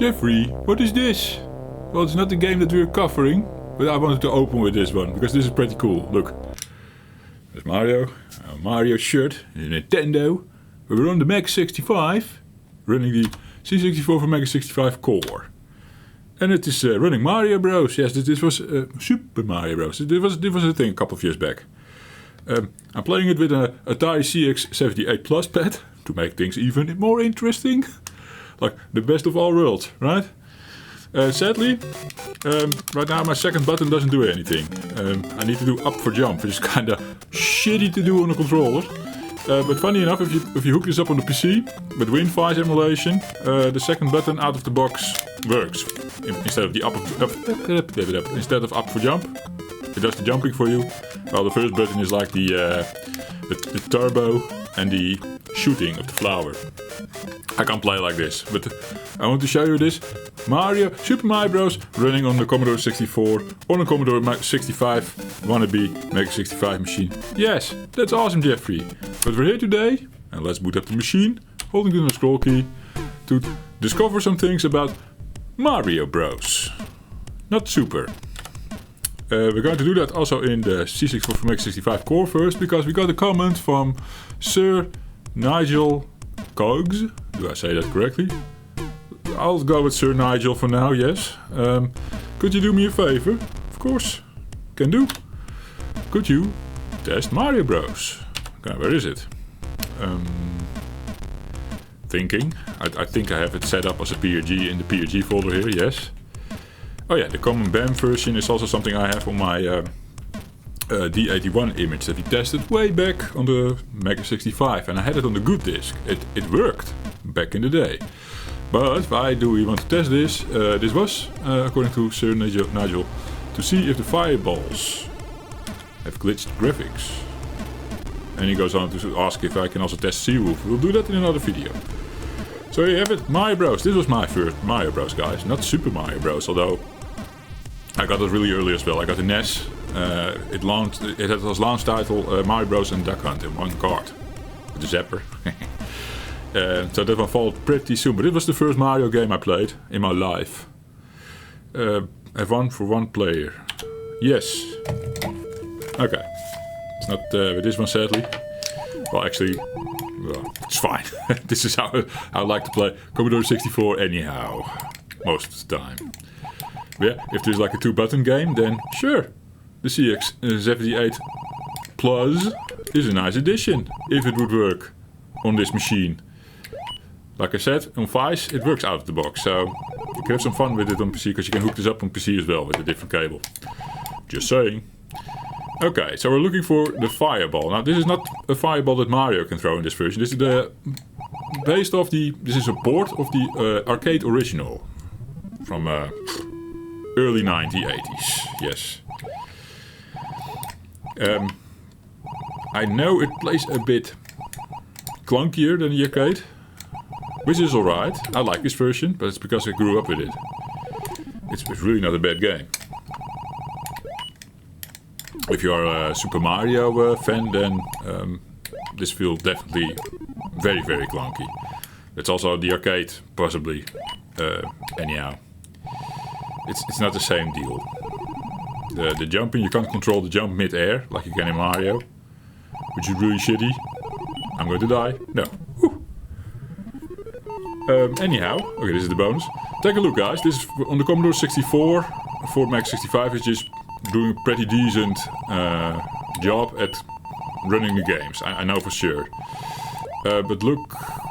Jeffrey, what is this? Well, it's not the game that we're covering, but I wanted to open with this one, because this is pretty cool. Look, there's Mario, a Mario shirt, a Nintendo. We're on the MEGA65, running the C64 for MEGA65 core. And it is running Mario Bros. Yes, this was Super Mario Bros. This was a thing a couple of years back. I'm playing it with an Atari CX78 Plus pad to make things even more interesting. Like the best of all worlds, right? Sadly, right now my second button doesn't do anything. I need to do up for jump, which is kind of shitty to do on a controller. But funny enough, if you hook this up on the PC with WinFi's emulation, the second button out of the box works. Instead of up for jump, it does the jumping for you. While the first button is like the turbo and the shooting of the flower. I can't play like this, but I want to show you this Super Mario Bros. Running on the Commodore 64 on a Commodore 65 wannabe MEGA65 machine. Yes, that's awesome, Jeffrey. But we're here today, and let's boot up the machine, holding the scroll key, to discover some things about Mario Bros. Not Super. We're going to do that also in the C64 for MEGA65 core first, because we got a comment from Sir Nigel Cogs. Do I say that correctly? I'll go with Sir Nigel for now, yes. Could you do me a favor? Of course, can do. Could you test Mario Bros? Okay, where is it? Thinking. I think I have it set up as a PRG in the PRG folder here, yes. Oh yeah, the common BAM version is also something I have on my D81 image that we tested way back on the MEGA65, and I had it on the good disk. It worked back in the day. But why do we want to test this? This was, according to Sir Nigel, to see if the fireballs have glitched graphics. And he goes on to ask if I can also test Seawolf. We'll do that in another video. So here you have it, Mario Bros. This was my first Mario Bros, guys, not Super Mario Bros. Although I got it really early as well. I got the NES. It had as launch title Mario Bros. And Duck Hunt in one card. With the zapper. So that one followed pretty soon. But it was the first Mario game I played in my life. Have one for one player. Yes. Okay. It's not with this one, sadly. Well, actually, well, it's fine. This is how I like to play Commodore 64 anyhow. Most of the time. Yeah, if there's like a 2-button game, then sure. The CX78 Plus is a nice addition, if it would work on this machine. Like I said, on Vice it works out of the box, so you can have some fun with it on PC, because you can hook this up on PC as well with a different cable. Just saying. Okay, so we're looking for the fireball. Now this is not a fireball that Mario can throw in this version. This is this is a port of the arcade original from early 1980s. Yes. I know it plays a bit clunkier than the arcade, which is alright. I like this version, but it's because I grew up with it. It's really not a bad game. If you are a Super Mario fan, then this feels definitely very, very clunky. It's also the arcade, possibly. Anyhow, it's not the same deal. The jumping, you can't control the jump mid-air like you can in Mario, which is really shitty. I'm going to die. No. Anyhow, okay, this is the bonus. Take a look, guys. This is on the Commodore 64. For MEGA65 is just doing a pretty decent job at running the games. I know for sure. But look,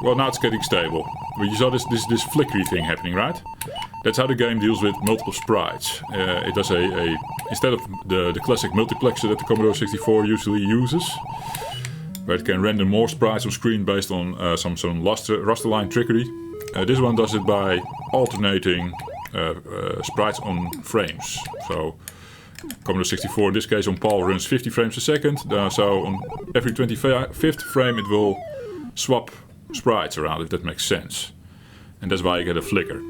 well, now it's getting stable. But you saw this flickery thing happening, right? That's how the game deals with multiple sprites. It does instead of the classic multiplexer that the Commodore 64 usually uses, where it can render more sprites on screen based on some raster line trickery. This one does it by alternating sprites on frames. So Commodore 64 in this case on PAL runs 50 frames a second. So on every 25th frame it will swap sprites around, if that makes sense. And that's why you get a flicker.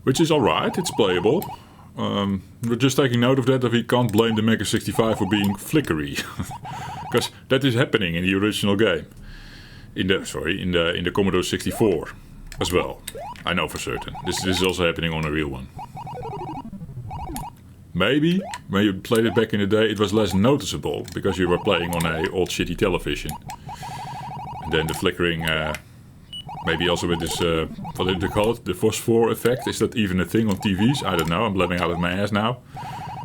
Which is alright, it's playable. We're just taking note of that we can't blame the MEGA65 for being flickery. Because that is happening in the original game. In the Commodore 64. as well. I know for certain. This is also happening on a real one. Maybe when you played it back in the day, it was less noticeable because you were playing on a old shitty television. And then the flickering, maybe also with this, what did they call it? The phosphor effect. Is that even a thing on TVs? I don't know. I'm blabbing out of my ass now.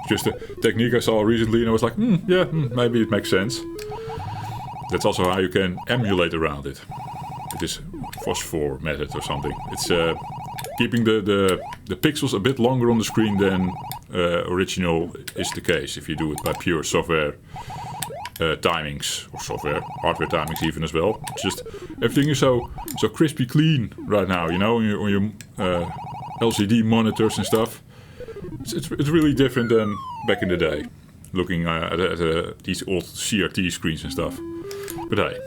Just a technique I saw recently and I was like, maybe it makes sense. That's also how you can emulate around it. With this phosphor method or something. It's keeping the pixels a bit longer on the screen than original is the case if you do it by pure software timings, or hardware timings even as well. It's just everything is so crispy clean right now, you know, on your LCD monitors and stuff. It's really different than back in the day, looking at these old CRT screens and stuff. But hey,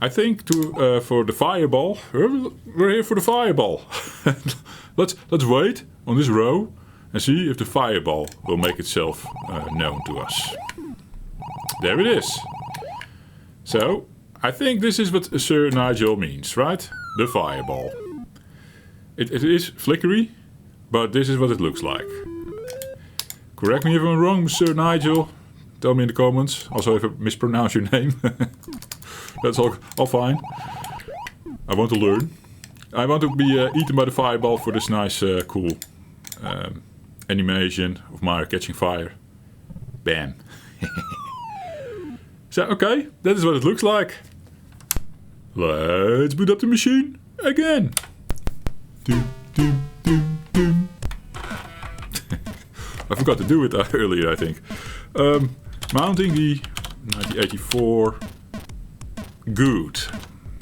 I think for the fireball, we're here for the fireball. let's wait on this row and see if the fireball will make itself known to us. There it is. So, I think this is what Sir Nigel means, right? The fireball. It is flickery, but this is what it looks like. Correct me if I'm wrong, Sir Nigel. Tell me in the comments. Also, if I mispronounce your name. That's all fine. I want to learn. I want to be eaten by the fireball for this nice, cool animation of Mario catching fire. Bam. So, okay, that is what it looks like. Let's boot up the machine again. Doom, doom, doom, doom. I forgot to do it earlier, I think. Mounting the 1984 good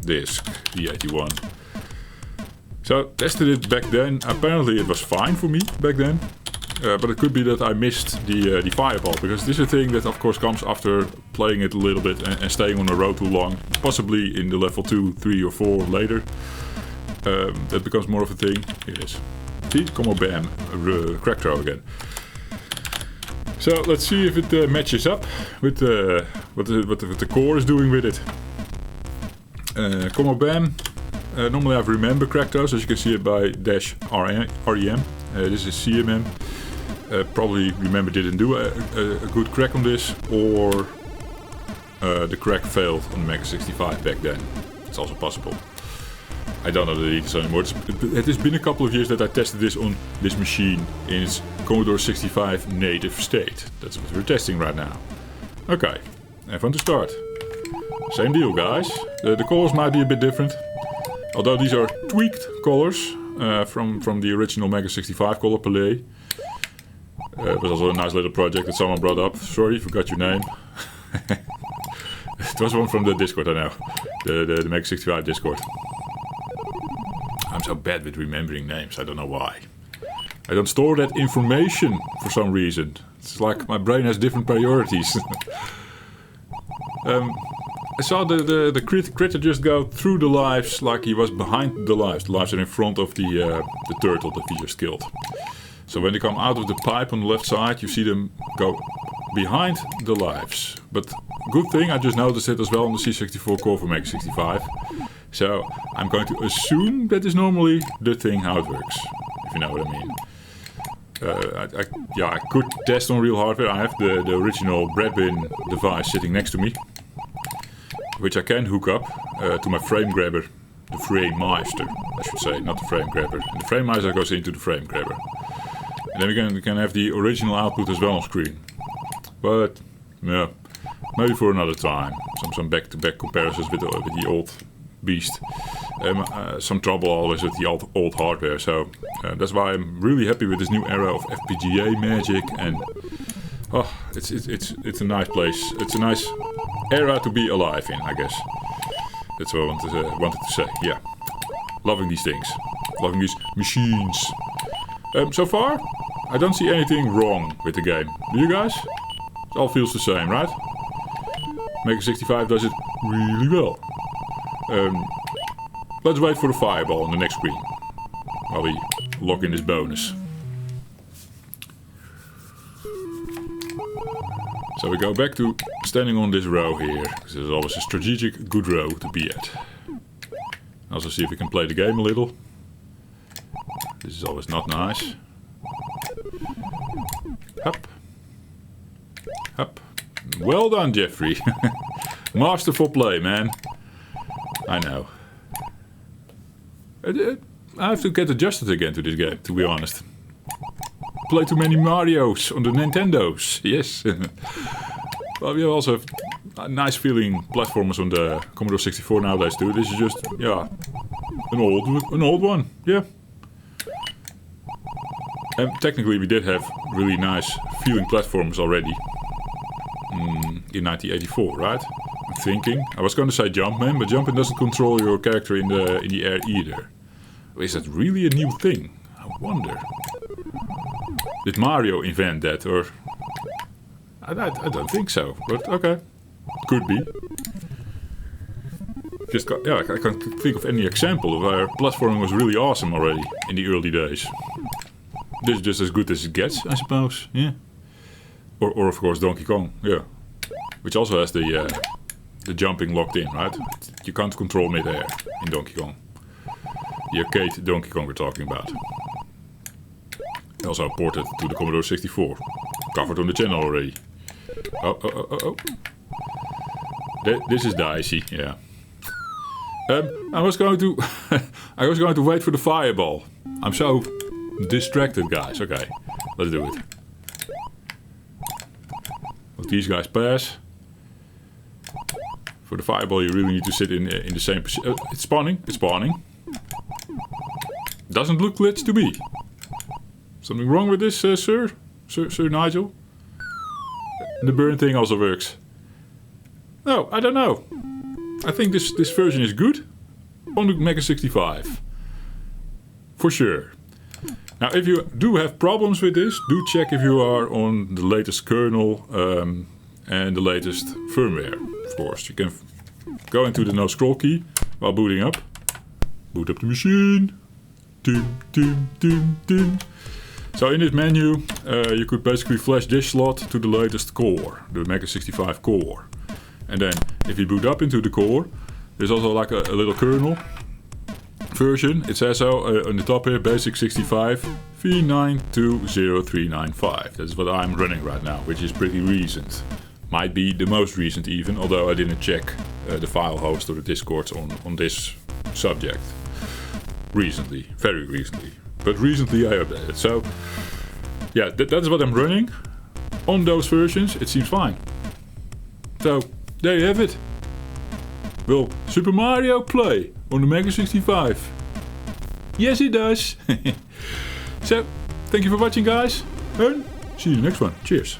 disc, the 81. So, tested it back then. Apparently it was fine for me back then. But it could be that I missed the fireball, because this is a thing that of course comes after playing it a little bit and staying on the road too long. Possibly in the level 2, 3 or 4 later. That becomes more of a thing. Here it is. See? Come on, bam. Crack throw again. So let's see if it matches up with what the core is doing with it. Come on, bam. Normally I remember crack throws, as you can see it by -REM. This is CMM. Probably remember didn't do a good crack on this, or the crack failed on the MEGA65 back then. It's also possible. I don't know the details anymore. It has been a couple of years that I tested this on this machine in its Commodore 65 native state. That's what we're testing right now. Okay, have fun to start. Same deal, guys. The colors might be a bit different. Although these are tweaked colors from the original MEGA65 color palette. It was also a nice little project that someone brought up. Sorry, forgot your name. It was one from the Discord, I know. The MEGA65 Discord. I'm so bad with remembering names, I don't know why. I don't store that information for some reason. It's like my brain has different priorities. I saw the critter just go through the lives like he was behind the lives. The lives are in front of the turtle that we just killed. So when they come out of the pipe on the left side, you see them go behind the lives. But good thing, I just noticed it as well on the C64 core for MEGA65. So I'm going to assume that is normally the thing how it works, if you know what I mean. I could test on real hardware. I have the original bread bin device sitting next to me, which I can hook up to my frame grabber, the frame meister, I should say, not the frame grabber. And the frame meister goes into the frame grabber. And then we can have the original output as well on screen. But yeah, maybe for another time. Some back-to-back comparisons with the old beast. Some trouble always with the old hardware. So that's why I'm really happy with this new era of FPGA magic. And it's a nice place. It's a nice era to be alive in, I guess. That's what I wanted to say. Yeah, loving these things, loving these machines. So far, I don't see anything wrong with the game. Do you guys? It all feels the same, right? MEGA65 does it really well. Let's wait for the fireball on the next screen while we lock in this bonus. So we go back to standing on this row here, because there's always a strategic good row to be at. Also see if we can play the game a little. This is always not nice. Up. Up. Well done, Jeffrey. Masterful play, man. I know. I have to get adjusted again to this game, to be honest. Play too many Marios on the Nintendos. Yes. Well, we also have nice feeling platformers on the Commodore 64 nowadays too. This is just, yeah, an old one. Yeah. And technically we did have really nice feeling platformers already. In 1984, right? I'm thinking. I was going to say Jumpman, but Jumpman doesn't control your character in the air either. Is that really a new thing? I wonder. Did Mario invent that, or... I don't think so, but okay. Could be. I can't think of any example of where platforming was really awesome already in the early days. This is just as good as it gets, I suppose. Yeah. Or of course Donkey Kong, yeah. Which also has the jumping locked in, right? You can't control mid-air in Donkey Kong. The arcade Donkey Kong we're talking about. Also ported to the Commodore 64. Covered on the channel already. Oh. This is dicey, yeah. I was going to wait for the fireball. I'm so distracted, guys. Okay, let's do it. Let these guys pass. For the fireball, you really need to sit in the same position. It's spawning. It's spawning. Doesn't look glitched to me. Something wrong with this, sir? Sir Nigel? The burn thing also works. No, I don't know. I think this version is good on the MEGA65. For sure. Now, if you do have problems with this, do check if you are on the latest kernel and the latest firmware, of course. You can go into the no scroll key while booting up. Boot up the machine. Dum, dum, dum, dum. So in this menu, you could basically flash this slot to the latest core, the MEGA65 core. And then if you boot up into the core, there's also like a little kernel version. It says so on the top here, basic 65 V920395. That's what I'm running right now, which is pretty recent. Might be the most recent even, although I didn't check the file host or the discords on this subject. Recently, very recently. But recently I updated. So yeah, that's what I'm running. On those versions, it seems fine. So there you have it. Will Super Mario play on the MEGA65? Yes, it does. So, thank you for watching, guys. And see you in the next one. Cheers.